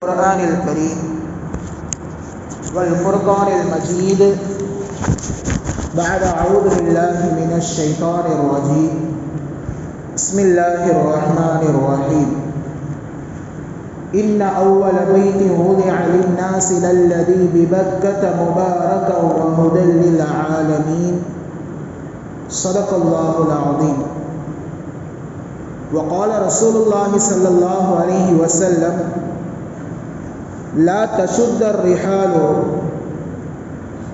القرآن الكريم والفرقان المجيد بعد أعوذ بالله من الشيطان الرجيم بسم الله الرحمن الرحيم إن أول بيت وضع للناس للذي ببكة مباركا وهدى للعالمين صدق الله العظيم. وقال رسول الله صلى الله عليه وسلم لا تشد الرحال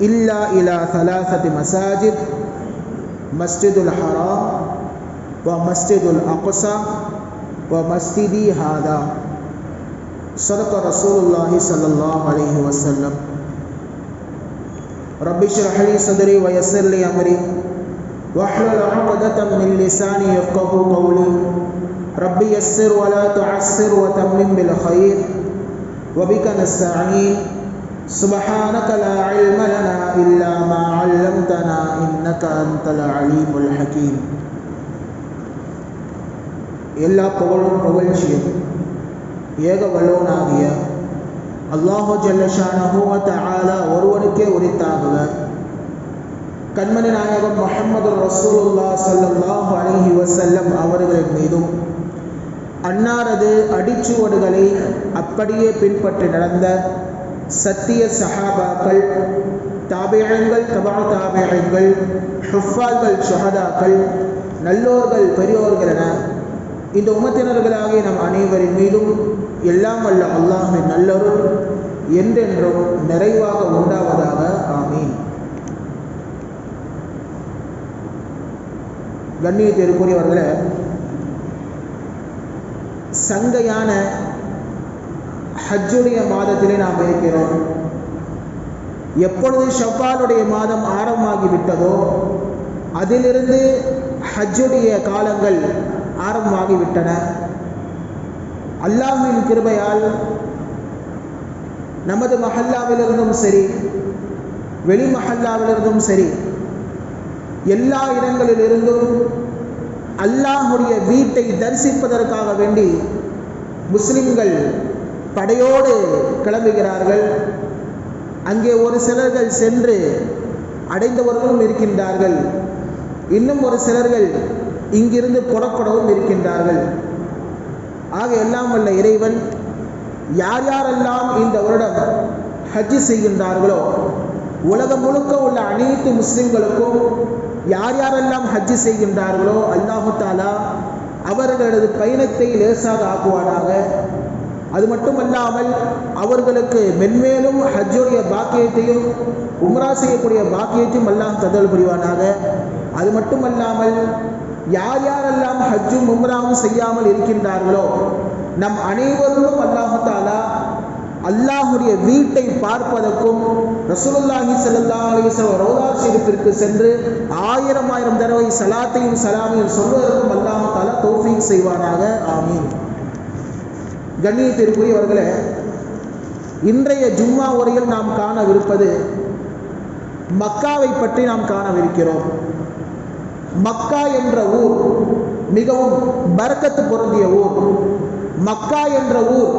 إلا إلى ثلاثة مساجد: مسجد الحرام ومسجد الأقصى ومسجدي هذا. صدق رسول الله صلى الله عليه وسلم. رب اشرح لي صدري ويسر لي أمري واحلل عقدة من لساني يفقهوا قولي. رب يسر ولا تعسر وتمم بالخير وبك نستعين. سبحانك لا علم لنا إلا ما علمتنا إنك أنت العليم الحكيم. எல்லா புகழும் புகழ்ச்சியும் ஏக வல்லவனாகிய அல்லாஹு ஜல்ல ஷானஹு வ தஆலா ஒருவனுக்கே உரித்தாகுக. கண்மணி நாயகம் முஹம்மது ரசூலுல்லாஹ் ஸல்லல்லாஹு அலைஹி வஸல்லம் அவர்களின் மீதும் அன்னாரது அடிச்சுவடுகளை அப்படியே பின்பற்றி நடந்த சத்திய சஹாபாக்கள், தாபியங்கள், தபா தாபியங்கள், ஹுஃபால்கள், ஷஹதாக்கள், நல்லோர்கள், பெரியோர்கள் என இந்த உம்மத்தினர்களாகிய நம் அனைவரின் மீதும் எல்லாம் வல்ல அல்லாஹ்வின் நல்லருள் என்றென்றும் நிறைவாக உண்டாவதாக. ஆமீன். கண்ணியத்திற்குரியவர்களே, சங்கையான ஹஜ்ஜுடைய மாதத்திலே நாம் இருக்கிறோம். எப்பொழுது ஷவ்வாலுடைய மாதம் ஆரம்பமாகிவிட்டதோ அதிலிருந்து ஹஜ்ஜுடைய காலங்கள் ஆரம்பமாகிவிட்டன. அல்லாஹ்வின் கிருபையால் நமது மஹல்லாவிலிருந்தும் சரி, வெளி மஹல்லாவிலிருந்தும் சரி, எல்லா இடங்களிலிருந்தும் அல்லாஹுடைய வீட்டை தரிசிப்பதற்காக வேண்டி முஸ்லிம்கள் படையோடு கிளம்புகிறார்கள். அங்கே ஒரு சிலர்கள் சென்று அடைந்தவர்களும் இருக்கின்றார்கள். இன்னும் ஒரு சிலர்கள் இங்கிருந்து புறப்படவும் இருக்கின்றார்கள். ஆக எல்லாம் வல்ல இறைவன் யார் யாரெல்லாம் இந்த வருடம் ஹஜ்ஜி செய்கின்றார்களோ உலகம் முழுக்க உள்ள அனைத்து முஸ்லிம்களுக்கும் யார் யாரெல்லாம் ஹஜ்ஜி செய்கின்றார்களோ அல்லாஹு தாலா அவர்களது பயணத்தை லேசாக ஆக்குவானாக. அது மட்டுமல்லாமல் அவர்களுக்கு மென்மேலும் ஹஜ்ஜுடைய பாக்கியத்தையும் உம்ரா செய்யக்கூடிய பாக்கியத்தையும் அல்லாஹ் தந்தல் புரிவானாக. அது மட்டுமல்லாமல் யார் யாரெல்லாம் ஹஜ்ஜும் உம்ராவும் செய்யாமல் இருக்கின்றார்களோ நம் அனைவரும் அல்லாஹு தாலா அல்லாஹுடைய வீட்டை பார்ப்பதற்கும் ரசூலுல்லாஹி ஸல்லல்லாஹு அலைஹி வஸல்லம் ரௌதா ஷரீஃபிற்கு சென்று ஆயிரம் தடவை சலாத்தையும் சலாமையும் சொல்வதற்கும் அல்லாஹ் தஆலா தௌஃபீக் செய்வானாக. ஆமீன். கண்ணியத்திற்குரியவர்களே, இன்றைய ஜும்மா உரையில் நாம் காணவிருப்பது மக்காவை பற்றி நாம் காணவிருக்கிறோம். மக்கா என்ற ஊர் மிகவும் பரக்கத்து பொருந்திய ஊர். மக்கா என்ற ஊர்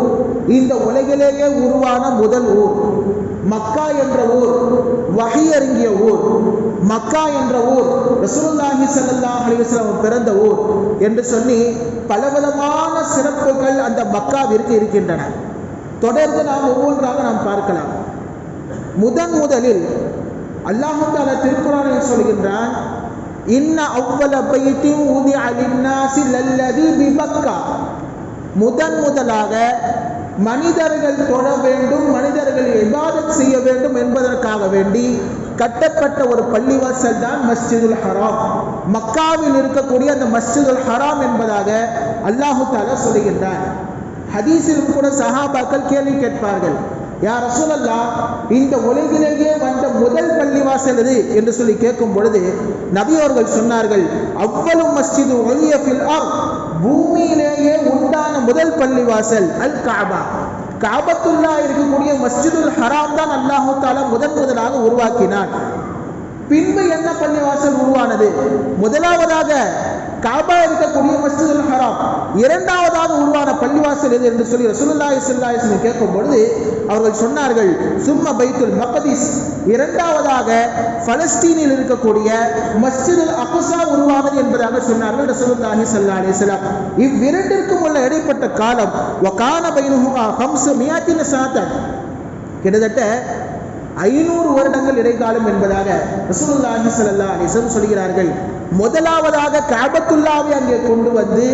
இந்த உலகிலேயே உருவான முதல் ஊர். மக்கா என்ற ஊர் வஹி இறங்கிய ஊர். மக்கா என்ற ஊர் ரசூலுல்லாஹி ஸல்லல்லாஹு அலைஹி வஸல்லம் பிறந்த ஊர் என்று சொல்லி பலவிதமான சிறப்புகள் அந்த மக்காவிற்கு இருக்கின்றன. தொடர்ந்து நாம் ஒவ்வொன்றாக நாம் பார்க்கலாம். முதலில் அல்லாஹ் தஆலா திருக்குர்ஆனில் சொல்கின்றான், இன்ன அவ்வல பைத்தின் உதிஅ லின்னாஸி லல்லதி பிமக்கா. முதலாக மனிதர்கள் தொழ வேண்டும், மனிதர்கள் இபாதத் செய்ய வேண்டும் என்பதற்காக வேண்டி கட்டப்பட்ட ஒரு பள்ளிவாசல் தான் மஸ்ஜிதுல் ஹராம். மக்காவில் இருக்கக்கூடிய அந்த மஸ்ஜிதுல் ஹராம் என்பதாக அல்லாஹு தஆலா சொல்கின்றான். ஹதீஸிலும் கூட சஹாபாக்கள் கேள்வி கேட்பார்கள், யா ரசூலல்லாஹ், இந்த உலகிலேயே வந்த முதல் பள்ளிவாசல் எது என்று சொல்லி கேட்கும் பொழுது நபி அவர்கள் சொன்னார்கள், அவ்வளவு மஸ்ஜிது உலிய ஃபில் அர்த், பூமியிலேயே உண்டான முதல் பள்ளிவாசல் அல் கஅபா. கஅபத்துல்லா இருக்கக்கூடிய மஸ்ஜிதுல் ஹராம் தான் அல்லாஹு தஆலா முதலாக உருவாக்கினான். பின்பு என்ன பள்ளிவாசல் உருவானது? முதலாவதாக காபா இருக்கக்கூடிய மஸ்ஜிதுல் ஹராம். இரண்டாவதாக உருவான பள்ளிவாசல் எது என்று சொல்லி ரசூலுல்லாஹி ஸல்லல்லாஹு அலைஹி வஸல்லம் கேட்கும் பொழுது அவர்கள் சொன்னார்கள் சும்ம பைத்துல் மக்திஸ், இரண்டாவதாக பலஸ்தீனில் இருக்கக்கூடிய மஸ்ஜிதுல் அக்ஸா உருவானது என்பதாக சொன்னார்கள் ரசூலுல்லாஹி ஸல்லல்லாஹு அலைஹி வஸல்லம். இவ்விரண்டிற்கும் உள்ள இடைப்பட்ட காலம் வகான பைனஹுமா 500 சனத்தன், கிட்டத்தட்ட 500 வருடங்கள் இடைக்காலம் என்பதாக ரசூலுல்லாஹி ஸல்லல்லாஹு அலைஹி வஸல்லம் சொல்கிறார்கள். முதலாவதாக கஅபத்துல்லாவை அங்கே கொண்டு வந்து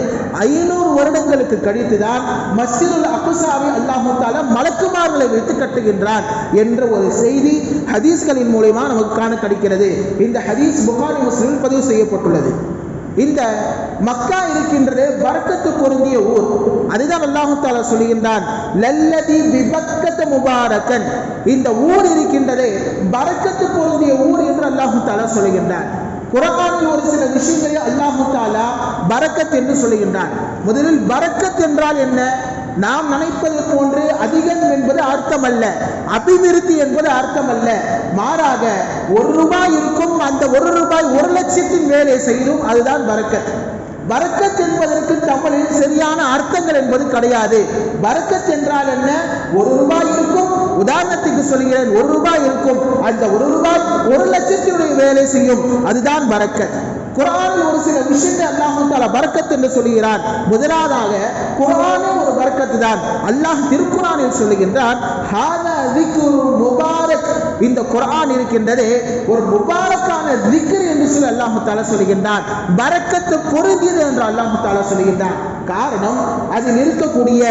500 வருடங்களுக்கு கழித்துதான் மஸ்ஜிதுல் அக்ஸாவை அல்லாஹ் தஆலா மலக்குமார்களை வைத்து கட்டுகின்றான் என்ற ஒரு செய்தி ஹதீஸ்களின் மூலமா நமக்கு காண கிடைக்கிறது. இந்த ஹதீஸ் புகாரி முஸ்லிமில் பதிவு செய்யப்பட்டுள்ளது. இந்த மக்கா இருக்கின்றதே பரக்கத்து பொருந்திய ஊர். அதுதான் அல்லாஹ் தஆலா சொல்கின்றான் லல்லதி பிபக்கத முபாரக்கன், இந்த ஊர் இருக்கின்றதே பரக்கத்து பொருந்திய ஊர் என்று அல்லாஹ் தஆலா சொல்கின்றான். குர்ஆனில் ஒரு சில விஷயங்களை அல்லாஹ் தஆலா பரக்கத் என்று சொல்கின்றான். முதலில் பரக்கத் என்றால் என்ன? நாம் நினைப்பது போன்று அதிகம் என்பது அர்த்தம் அல்ல, அபிவிருத்தி என்பது அர்த்தம் அல்ல. மாறாக 1 ரூபாய் இருக்கும், அந்த 1 ரூபாய் 1 லட்சத்தின் வேலை செய்யும், அதுதான் பரக்கத். பரக்கத் என்பதற்கு தமிழில் சரியான அர்த்தங்கள் என்பது கிடையாது. பரக்கத் என்றால் என்ன? 1 ரூபாய் இருக்கும், உதாரணத்துக்கு சொல்கிறேன், 1 ரூபாய் இருக்கும், அந்த 1 ரூபாய் 1 லட்சத்தினுடைய வேலை செய்யும், அதுதான் பரக்கத். குர்ஆனில் ஒரு சில விஷயத்தை அல்லாஹ் தஆலா பரக்கத் என்று சொல்கிறான். முதலாவதாக குர்ஆனே ஒரு பரக்கத் தான். அல்லாஹ் திருக்குர்ஆனில் சொல்லுகின்றான் ஹாதா ஸிக்ரு முபாரக், இந்த குர்ஆன் இருக்கின்றதே ஒரு முபாரக்கான ஸிக்ர் என்று சொல்லி அல்லாஹ் தஆலா சொல்லுகின்றான். பரக்கத்து பொருந்தியது என்று அல்லாஹ் தஆலா சொல்லுகின்றான். காரணம், அதில் இருக்கக்கூடிய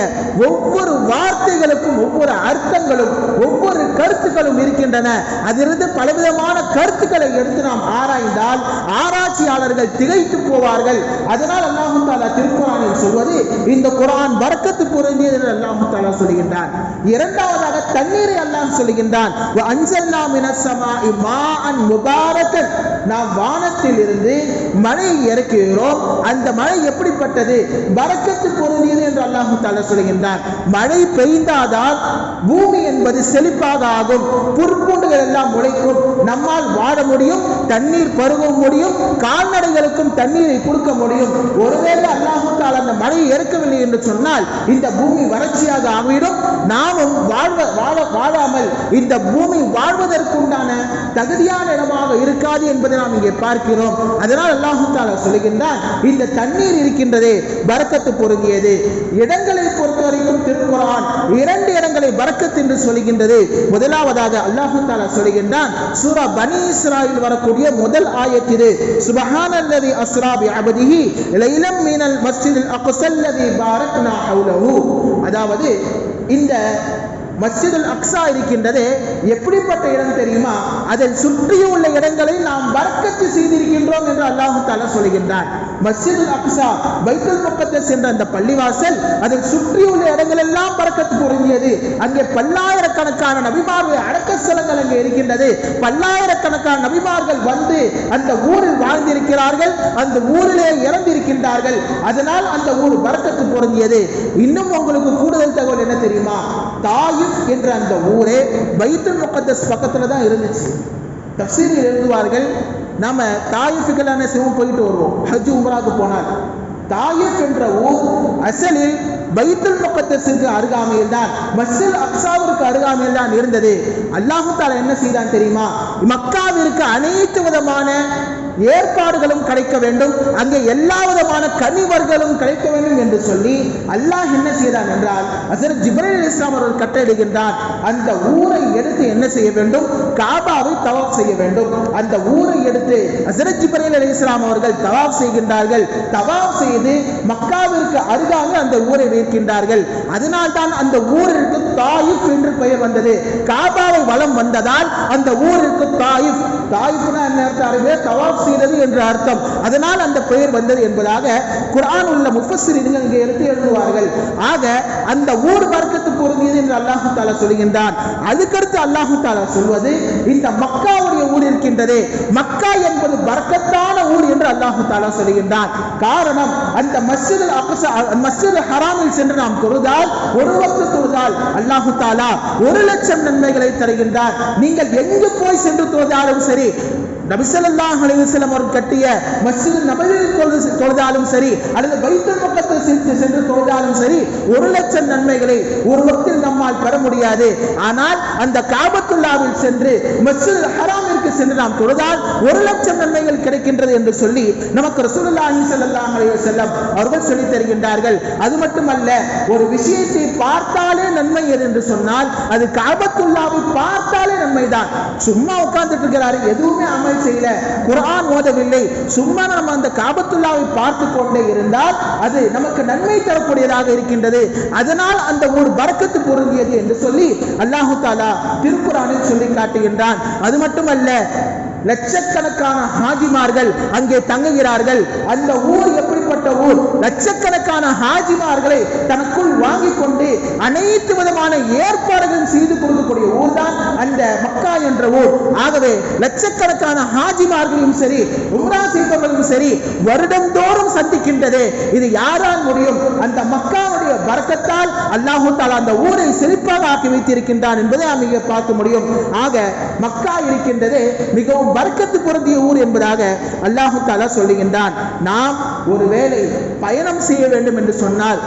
ஒவ்வொரு வார்த்தைகளுக்கும் ஒவ்வொரு அர்த்தங்களும் ஒவ்வொரு கருத்துக்களும் இருக்கின்றன. அதிலிருந்து பலவிதமான கருத்துக்களை எடுத்து நாம் ஆராய்ந்தால் ஆராய்ச்சியாளர்கள் திகைத்து போவார்கள். அதனால் அல்லாஹ் தஆலா திருக்குர்ஆனில் சொல்வது இந்த குர்ஆன் பரக்கத்து பொருந்தியது என்று அல்லாஹ் தஆலா சொல்கின்றான். இரண்டாவதாக தண்ணீரை அல்லாஹ் சொல்கின்றான் வ அன்ஸல்னா மினஸ் ஸமாஇ மாஅன் முபாரக்கன், நாம் வானத்தில் இருந்து மழையை இறக்குகிறோம். அந்த மழை எப்படிப்பட்டது? பரக்கத்து பொருந்தியது என்று அல்லாஹ் தஆலா சொல்கின்றான். மழை பெய்தால் பூமி என்பது செழிப்பாக ஆகும், புற்பூண்டுகள் எல்லாம் முளைக்கும், நம்மால் வாழ முடியும், தண்ணீர் பருக முடியும், கால்நடைகளுக்கும் தண்ணீரை கொடுக்க முடியும். ஒருவேளை அல்லாஹ் தஆலா அந்த மழையை இறக்கவில்லை என்று சொன்னால் இந்த பூமி வறட்சியாக ஆகிடும், நாமும் வாழாமல் இந்த பூமி வாழ்வதற்குண்டான தகுதியான இடமாக இருக்காது என்பதை நாம் இங்கே பார்க்கிறோம். அதனால் அல்லாஹ் தஆலா சொல்கின்றான் இந்த தண்ணீர் இருக்கின்றதே பரக்கத்து பொருந்தியது. இடங்களை பொறுத்தவரைக்கும் திருக்குர்ஆன் 2 இடங்களை பரக்கத் என்று சொல்கின்றது. முதலாவதாக அல்லாஹ் தஆலா சொல்கின்றான் சூரா பனி இஸ்ராயில் வரக்கூடிய முதல் ஆயத் இது, சுப்ஹானல்லதி அஸ்ரா பி அப்திஹி லைலம் மினல் மஸ்ஜிதில் அக்ஸல்லதி பாரக்னா ஹவுலஹு, அதாவது இந்த மஸ்ஜிதுல் அக்ஸா இருக்கின்றதே எப்படிப்பட்ட இடம் தெரியுமா? அதில் சுற்றியுள்ள இடங்களை நாம் பரக்கத்து செய்திருக்கின்றோம் என்று அல்லாஹ் தஆலா சொல்கின்றான். மஸ்ஜிதுல் அக்ஸா பைத்துல் முகத்தஸ் என்ற அந்த பள்ளிவாசல் அதில் சுற்றியுள்ள இடங்கள் எல்லாம் பரக்கத்து பொருந்தியது. அங்கே பல்லாயிரக்கணக்கான நபிமார்கள் அடக்க ஸ்தலங்கள் அங்கே இருக்கின்றது. பல்லாயிரக்கணக்கான நபிமார்கள் வந்து அந்த ஊரில் வாழ்ந்திருக்கிறார்கள், அந்த ஊரிலே இறந்திருக்கின்றார்கள். அதனால் அந்த ஊர் பரக்கத்து பொருந்தியது. இன்னும் உங்களுக்கு கூடுதல் தகவல் என்ன தெரியுமா? தாயிஃப் என்ற அந்த ஊரே பைத்துல் முகத்தஸ் பக்கத்துல தான் இருந்துச்சு. தஃசீரில் எழுதுவார்கள், நாம தாயிஃபுக்கெல்லாம் சிவம் போயிட்டு வருவோம் ஹஜ் உம்ராக்கு போனால். தாயிஃப் என்ற ஊர் அசலில் பைத்துல் முகத்தஸுக்கு அருகாமையில் தான், மஸ்ஜிதுல் அக்ஸாவிற்கு அருகாமையில் தான் இருந்தது. அல்லாஹ் தஆலா என்ன செய்தான் தெரியுமா? மக்காவிற்கு அனைத்து விதமான ஏற்பாடுகளும் கிடைக்க வேண்டும், அங்கே எல்லா விதமான கனிவர்களும் கிடைக்க வேண்டும் என்று சொல்லி அல்லாஹ் என்ன செய்தான் என்றால் ஹஜ்ரத் ஜிப்ரீல் அலைஹிஸ்ஸலாம் அவர்கள் கட்டளையிடுகின்றார், அந்த ஊரை எடுத்து என்ன செய்ய வேண்டும்? காபாவை தவாப் செய்ய வேண்டும். அந்த ஊரை எடுத்து ஹஜ்ரத் ஜிப்ரீல் அலைஹிஸ்ஸலாம் அவர்கள் தவாப் செய்கின்றார்கள். தவாப் செய்து மக்காவிற்கு அருகாமையில் அந்த ஊரை வைக்கின்றார்கள். அதனால் தான் அந்த ஊருக்கு தாயிஃப் என்று பெயர் வந்தது. காபாவை வலம் வந்ததால் அந்த ஊருக்கு தாயிஃப், தாயிஃப்னா என்ன அர்த்தம்? தவாப் செய்தது என்று அர்த்தம். அதனால் அந்த பெயர் வந்தது என்பதாக குர்ஆன் உள்ள முஃபஸ்ஸிரீன்கள் இங்கே எடுத்து எழுதுவார்கள். ஆக அந்த ஊர் பரக்கத்து பொருந்தியது என்று அல்லாஹ் தஆலா சொல்கின்றான். அதுக்கடுத்து அல்லாஹ் தஆலா சொல்வது இந்த மக்காவுடைய ஊர் இருக்கின்றதே, மக்கா என்பது பரக்கத்தான ஊர் என்று அல்லாஹ் தஆலா சொல்கின்றான். காரணம், அந்த மஸ்ஜிதுல் அக்ஸா மஸ்ஜிதுல் ஹராமில் சென்று நாம் தொழுதால், ஒரு வக்த் தொழுதால் அல்லாஹ் தஆலா 1 லட்சம் நன்மைகளை தருகின்றார். நீங்கள் எங்கு போய் சென்று தொழுதாலும் சரி, நபி ஸல்லல்லாஹு அலைஹி வஸல்லம் அவர்கள் கட்டிய மஸ்ஜித் நபவியில் தொழுதாலும் சரி, அல்லது பைத்துல் முகத்தஸ் சென்று தொழுதாலும் சரி, 1,00,000 நன்மைகளை ஒரு வக்தில் நம்மால் பெற முடியாது. ஆனால் அந்த காபத்துல்லாவில் சென்று மஸ்ஜித் ஹராமிற்கு சென்று நாம் தொழுதால் 1,00,000 நன்மைகள் கிடைக்கின்றது என்று சொல்லி நமக்கு ரசூலுல்லாஹி ஸல்லல்லாஹு அலைஹி வஸல்லம் அவர்கள் சொல்லித் தருகின்றார்கள். அது மட்டுமல்ல, ஒரு விஷயத்தை பார்த்தாலே நன்மை எது என்று சொன்னால் அது காபத்துல்லாவை பார்த்தாலே நன்மைதான். சும்மா உட்கார்ந்துட்டு இருக்கிறாரு, எதுவுமே அமல் செய்யல, குர்ஆன் ஓதவில்லை, சும்மா நம்ம அந்த காபத்துல்லாவை பார்த்து கொண்டே இருந்தால் அது நமக்கு நன்மை தரக்கூடியதாக இருக்கின்றது. அதனால் அந்த ஒரு பரக்கத்து பொருந்தியது என்று சொல்லி அல்லாஹு தஆலா திருக்குர்ஆனில் சொல்லி காட்டுகின்றான். அது மட்டுமல்ல, லட்சக்கணக்கான ஹாஜிமார்கள் அங்கே தங்குகிறார்கள். அந்த ஊர் எப்படிப்பட்ட ஊர்? லட்சக்கணக்கான ஹாஜிமார்களை தனக்குள் வாங்கிக் கொண்டு அனைத்து விதமான ஏற்பாடுகளும் செய்து கொடுக்கக்கூடிய ஊர் தான் அந்த மக்கா என்ற ஊர். ஆகவே லட்சக்கணக்கான ஹாஜிமார்களும் சரி, உம்ரா செய்பவர்களும் சரி, வருடந்தோறும் சந்திக்கின்றது. இது யாரால் முடியும்? அந்த மக்காவுடைய பரக்கத்தால் அல்லாஹு தஆலா அந்த ஊரை செழிப்பாக ஆக்கி வைத்திருக்கின்றான் என்பதை நாம் இங்கே பார்க்க முடியும். ஆக மக்கா இருக்கின்றது மிகவும் பரக்கத்து பொருந்திய ஊர் என்பதாக அல்லாஹு தஆலா சொல்லுகின்றான். நாம் ஒருவேளை பயணம் செய்ய வேண்டும் என்று சொன்னால்,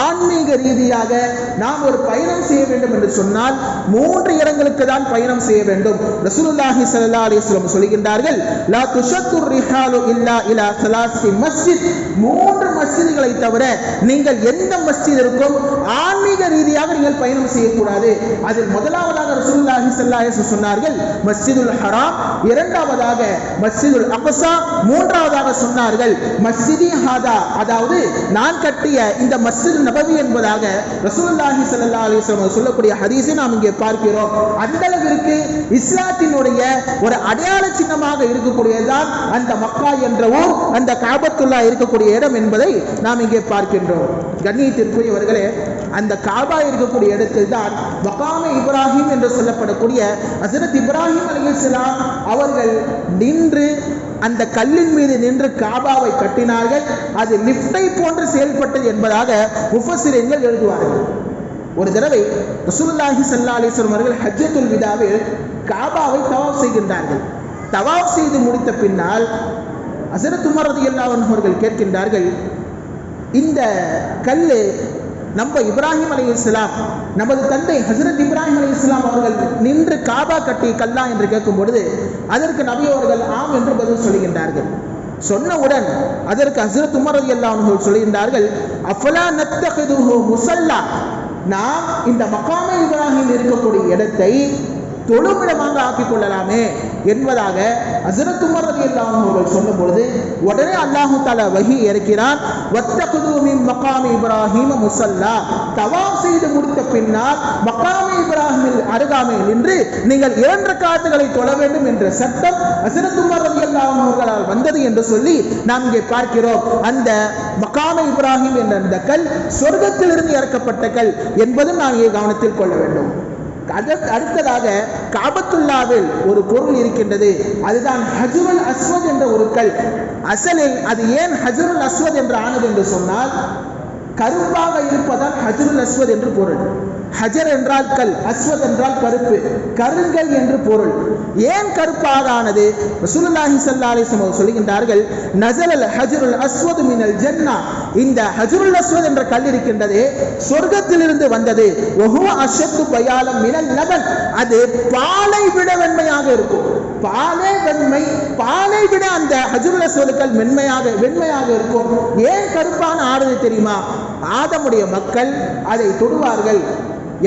ஆன்மீக ரீதியாக நாம் ஒரு பயணம் செய்ய வேண்டும் என்று சொன்னால் 3 இடங்களுக்கு தான் பயணம் செய்ய வேண்டும். ரசூலுல்லாஹி ஸல்லல்லாஹு அலைஹி வஸல்லம் சொல்கின்றார்கள், லா துஷத்து ரிஹாலு இல்லா இலா ஸலாசி மஸ்ஜித். 3 மஸ்ஜிதுகளை தவிர நீங்கள் எந்த மஸ்ஜிதிற்கும் ஆன்மீக ரீதியாக நீங்கள் பயணம் செய்யக்கூடாது. அதில் முதலாவதாக ரசூலுல்லாஹி ஸல்லல்லாஹு அலைஹி வஸல்லம் சொன்னார்கள் மஸ்ஜிதுல் ஹராம், இரண்டாவதாக மஸ்ஜிதுல் அக்ஸா, மூன்றாவதாக சொன்னார்கள் மஸ்ஜிதி ஹாதா, அதாவது நான் கட்டிய இந்த மஸ்ஜித் நபவி என்பதாக ரசூலுல்லாஹி ஸல்லல்லாஹு அலைஹி வஸல்லம் சொல்லக்கூடிய ஹதீஸை நாம் இங்கே பார்க்கிறோம். அந்த அளவிற்கு இஸ்லாத்தினுடைய ஒரு அடையாள சின்னமாக இருக்கக்கூடியதுதான் அந்த மக்கா என்ற ஊர், அந்த காபத்துல்லா இருக்கக்கூடிய இடம் என்பதை நாம் இங்கே பார்க்கின்றோம். கண்ணியத்திற்குரியவர்களே, அந்த காபா இருக்கக்கூடிய இடத்தில் தான் மகாமே இப்ராஹிம் என்று சொல்லப்படக்கூடிய ஹஜ்ரத் இப்ராஹிம் அலைஹிஸ்ஸலாம் அவர்கள் நின்று அந்த கல்லின் மீது நின்று காபாவை கட்டினார்கள். அது லிஃப்டை போன்று செயல்பட்டது என்பதாக முஃபஸ்ஸிரீன்கள் எழுதுவார்கள். ஒரு தடவை ரசூலுல்லாஹி ஸல்லல்லாஹு அலைஹி வஸல்லம் அவர்கள் ஹஜ்ஜத்துல் விதாவில் காபாவை தவாஃப் செய்கின்றார்கள். தவாஃப் செய்து முடித்த பின்னால் ஹஜ்ரத் உமர் ரலியல்லாஹு அன்ஹு அவர்கள் கேட்கின்றார்கள், இந்த கல்லு நம்ம இப்ராஹிம் அலைஹிஸ்ஸலாம், நமது தந்தை ஹஜ்ரத் இப்ராஹிம் அலைஹிஸ்ஸலாம் அவர்கள் நின்று காபா கட்டி கல்லா என்று கேட்கும் பொழுது அதற்கு நபி அவர்கள் ஆம் என்று பதில் சொல்கின்றார்கள். சொன்னவுடன் அதற்கு ஹஜ்ரத் உமர் ரலியல்லாஹு அன்ஹு சொல்கின்றார்கள், அஃபலா நத்தகிதுஹு முஸல்லா, நாம் இந்த மகாமே இப்ராஹிம் இருக்கக்கூடிய இடத்தை தொழுமிடமாக ஆக்கிக் கொள்ளலாமே என்பதாக ஹஜ்ரத் உமர் ரலியல்லாஹு அன்ஹு அவர்கள் சொன்ன பொழுது உடனே அல்லாஹு தஆலா வஹி இறக்கிறான், வத்தகுது மின் மகாமி இப்ராஹிம் முஸல்லா, தவாஃப் செய்து முடித்த பின்னால் மகாமே இப்ராஹிமில் அருகாமையில் நின்று நீங்கள் 2 ரக்காத்துகளை தொழ வேண்டும் என்ற சட்டம் ஹஜ்ரத் உமர் ரலியல்லாஹு அன்ஹு அவர்களால் வந்தது என்று சொல்லி நாம் இங்கே பார்க்கிறோம். அந்த மகாமே இப்ராஹிம் என்ற அந்த கல் சொர்க்கத்திலிருந்து இறக்கப்பட்ட கல் என்பதும் நாம் இங்கே கவனத்தில் கொள்ள வேண்டும். அடுத்ததாக காபத்துல்லாவில் ஒரு பொருள் இருக்கின்றது, அதுதான் ஹஜ்ருல் அஸ்வத் என்ற ஒரு கல். அசலில் அது ஏன் ஹஜ்ருல் அஸ்வத் என்று ஆனது என்று சொன்னால், கருப்பாக இருப்பதால் ஹஜ்ருல் அஸ்வத் என்று பொருள். ஹஜர் என்றால் கல், அஸ்வத் என்றால் கருப்பு, கருங்கல் என்று பொருள். ஏன் கருப்பாக ஆனது? ரசூலுல்லாஹி ஸல்லல்லாஹு அலைஹி வஸல்லம் சொல்கின்றார்கள், நஸலல் ஹஜ்ருல் அஸ்வத் மினல் ஜன்னா, இந்த ஹஜ்ருல் அஸ்வத் என்ற கல் இருக்கின்றது சொர்க்கத்திலிருந்து வந்தது. வஹுவ அஷத்து பயாலம் மினல் லபன், அது பாலை விட வெண்மையாக இருக்கும். பாலை வெண்மை, பாலை விட அந்த ஹஜ்ருல் அஸ்வத் கல் வெண்மையாக இருக்கும். ஏன் கருப்பான ஆனது தெரியுமா? ஆதமுடைய மக்கள் அதை தொடுவார்கள்.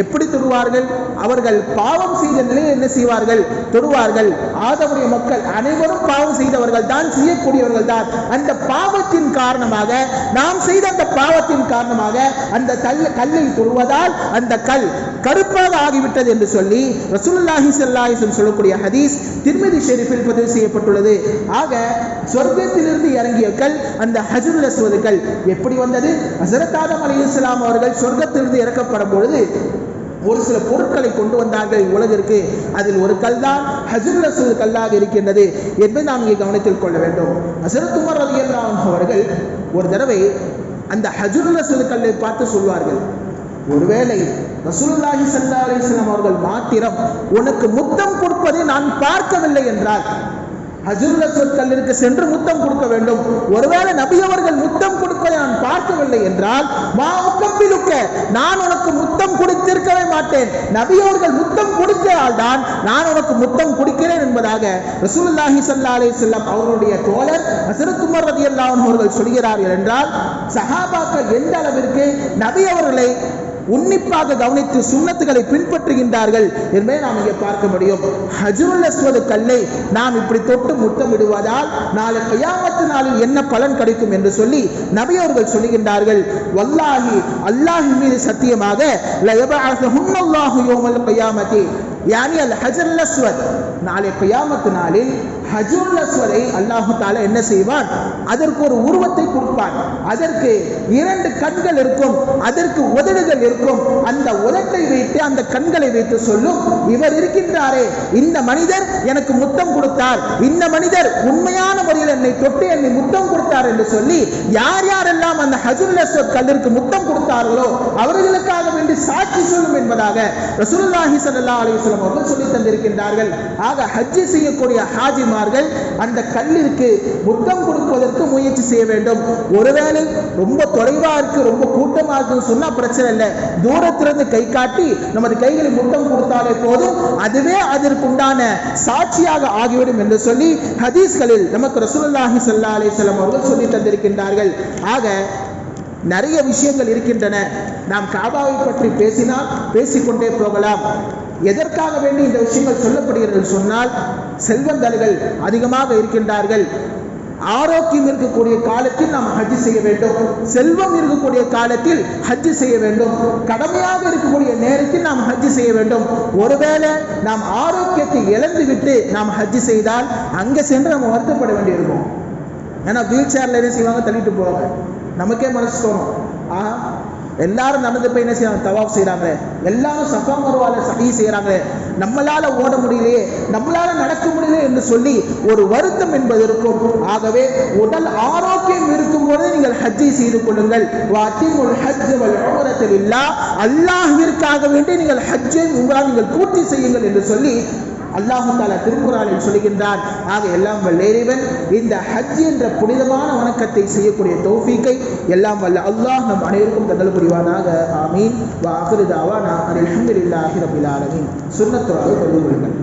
எப்படி தொடுவார்கள்? அவர்கள் பாவம் செய்த நிலையில் என்ன செய்வார்கள்? தொடுவார்கள். ஆதமுடைய மக்கள் அனைவரும் பாவம் செய்தவர்கள் தான், செய்யக்கூடியவர்கள் தான். அந்த பாவத்தின் காரணமாக, நாம் செய்த அந்த பாவத்தின் காரணமாக அந்த கல்லில் தொடுவதால் அந்த கல் கருப்பாக ஆகிவிட்டது என்று சொல்லி ரசூலுல்லாஹி ஸல்லல்லாஹு அலைஹி வஸல்லம் சொல்லக்கூடிய ஹதீஸ் திர்மிதி ஷெரீஃபில் பதிவு செய்யப்பட்டுள்ளது. ஆக சொர்க்கத்திலிருந்து இறங்கிய கல் அந்த ஹஜ்ருல் அஸ்வத் கல் எப்படி வந்தது? ஹஜ்ரத் ஆதம் அலைஹிஸ்ஸலாம் அவர்கள் சொர்க்கத்திலிருந்து இறக்கப்படும் பொழுது ஒரு சில பொருட்களை கொண்டு வந்தார்கள் உலகிற்கு. அதில் ஒரு கல் தான் ஹஜ்ருல் அஸ்வத் கல்லாக இருக்கின்றது என்பதை நாம் இங்கே கவனத்தில் கொள்ள வேண்டும். ஹஜ்ரத் உமர் ரலியல்லாஹு அன்ஹு அவர்கள் ஒரு தடவை அந்த ஹஜ்ருல் அஸ்வத் கல்லை பார்த்து சொல்வார்கள், ஒருவேளை ரசூலுல்லாஹி ஸல்லல்லாஹு அலைஹி வஸல்லம் அவர்கள் மாத்திரம் உனக்கு முத்தம் கொடுப்பதை நான் பார்க்கவில்லை என்றால், ஹஜ்ருல் அஸ்வத் கல்லிற்கு சென்று முத்தம் கொடுக்க வேண்டும். ஒருவேளை நபி அவர்கள் முத்தம் கொடுப்பதை நான் பார்க்கவில்லை என்றால் மா உக்கப்பிலுக்க, நான் உனக்கு முத்தம் கொடுத்திருக்கவே மாட்டேன். நபி அவர்கள் முத்தம் கொடுத்தால் தான் நான் உனக்கு முத்தம் கொடுக்கிறேன் என்பதாக ரசூலுல்லாஹி ஸல்லல்லாஹு அலைஹி வஸல்லம் அவர்களுடைய தோழர் ஹஜ்ரத் உமர் ரலியல்லாஹு அன்ஹு அவர்கள் சொல்கிறார்கள் என்றால், சஹாபாக்கள் எந்த அளவிற்கு நபி அவர்களை உன்னிப்பாக கவனித்து சுன்னத்துகளை பின்பற்றுகின்றார்கள் என்பதை நாம் இங்கே பார்க்க முடியும். ஹஜ்ருல் அஸ்வத் கல்லை நாம் இப்படி தொட்டு முத்தமிடுவதால் நாளை கியாமத் நாளில் என்ன பலன் கிடைக்கும் என்று சொல்லி நபி அவர்கள் சொல்லுகின்றார்கள், வல்லாஹி அல்லாஹ்வின் மீது சத்தியமாக லயபஅஸஹுன்னல்லாஹு யௌமல் கியாமத்தி, யானி அல் ஹஜ்ருல் அஸ்வத், நாளை கியாமத் நாளில் ஹஜ்ருல் அஸ்வதை அல்லாஹ் தஆலா என்ன செய்வான், அதற்கு ஒரு உருவத்தை கொடுப்பான். அதற்கு 2 கண்கள் இருக்கும், அதற்கு உதடுகள் இருக்கும். அந்த உதட்டை வைத்து அந்த கண்களை வைத்து சொல்லும், இவர் இருக்கின்றாரே இந்த மனிதர் எனக்கு முத்தம் கொடுத்தார், இந்த மனிதர் உண்மையான முறையில் என்னை தொட்டு என்னை முத்தம் கொடுத்தார் என்று சொல்லி யார் யாரெல்லாம் அந்த ஹஜ்ருல் அஸ்வத் கல்லிற்கு முத்தம் கொடுத்தார்களோ அவர்களுக்காக வேண்டி சாட்சி சொல்லும் என்பதாக ரசூலுல்லாஹி ஸல்லல்லாஹு அலைஹி வஸல்லம் அவர்கள் சொல்லி தந்திருக்கின்றார்கள். ஆக ஹஜ் செய்யக்கூடிய ஹாஜிமார்கள் அந்த கல்லிற்கு முத்தம் கொடுப்பதற்கு முயற்சி செய்ய வேண்டும். ஒருவேளை ரொம்ப தொலைவா இருக்கு, ரொம்ப கூட்டமா இருக்குன்னு சொன்னா பிரச்சனை இல்லை, தூரத்திலிருந்து கை காட்டி நமது கைகளை முத்தம் கொடுத்தாலே போதும், அதுவே அதற்குண்டான சாட்சியாக ஆகிவிடும் என்று சொல்லி ஹதீஸ்களில் நமக்கு ரசூலுல்லாஹி ஸல்லல்லாஹு அலைஹி வஸல்லம் அவர்கள் சொல்லி தந்திருக்கின்றார்கள். ஆக நிறைய விஷயங்கள் இருக்கின்றன. நாம் காபாவை பற்றி பேசினால் பேசிக்கொண்டே போகலாம். எதற்காக வேண்டி இந்த விஷயங்கள் சொல்லப்படுகிறது சொன்னால், செல்வந்தர்கள் அதிகமாக இருக்கின்றார்கள், ஆரோக்கியம் இருக்கக்கூடிய காலத்தில் நாம் ஹஜ் செய்ய வேண்டும், செல்வம் இருக்கக்கூடிய காலத்தில் ஹஜ் செய்ய வேண்டும், கடமையாக இருக்கக்கூடிய நேரத்தில் நாம் ஹஜ் செய்ய வேண்டும். ஒருவேளை நாம் ஆரோக்கியத்தை இழந்துவிட்டு நாம் ஹஜ் செய்தால் அங்கே சென்று நம்ம வருத்தப்பட வேண்டியிருக்கும். ஏன்னா வீல் சேர்ல என்ன செய்வாங்க, தள்ளிட்டு போவாங்க. நமக்கே மனசு தோணும், எல்லாரும் நடந்து போய் என்ன செய்யறாங்க, தவாப் செய்யறாங்க, எல்லாரும் சஃபா மர்வால சஹீ செய்யறாங்க, நம்மளால ஓட முடியலையே, நம்மளால நடக்க முடியல என்று சொல்லி ஒரு வருத்தம் என்பது இருக்கும். ஆகவே உடல் ஆரோக்கியம் இருக்கும் போது நீங்கள் ஹஜ்ஜை செய்து கொள்ளுங்கள். வஅத்திமுல் ஹஜ்ஜ வல் உம்ரத லில்லாஹ், அல்லாஹ்விற்காக வேண்டி நீங்கள் ஹஜ்ஜை உம்ரா நீங்கள் பூர்த்தி செய்யுங்கள் என்று சொல்லி அல்லாஹ் தஆலா திருக்குர்ஆனில் சொல்கின்றான். ஆக எல்லாம் வல்ல இறைவன் இந்த ஹஜ் என்ற புனிதமான வணக்கத்தை செய்யக்கூடிய தௌஃபீக்கை எல்லாம் வல்ல அல்லாஹ் நம் அனைவருக்கும் தந்தல் புரிவானாக. ஆமீன். வ ஆகிரு தஅவானா அல்ஹம்துலில்லாஹி ரப்பில் ஆலமீன். சுன்னத்துல்லாஹி தொழுது கொள்ளுங்கள்.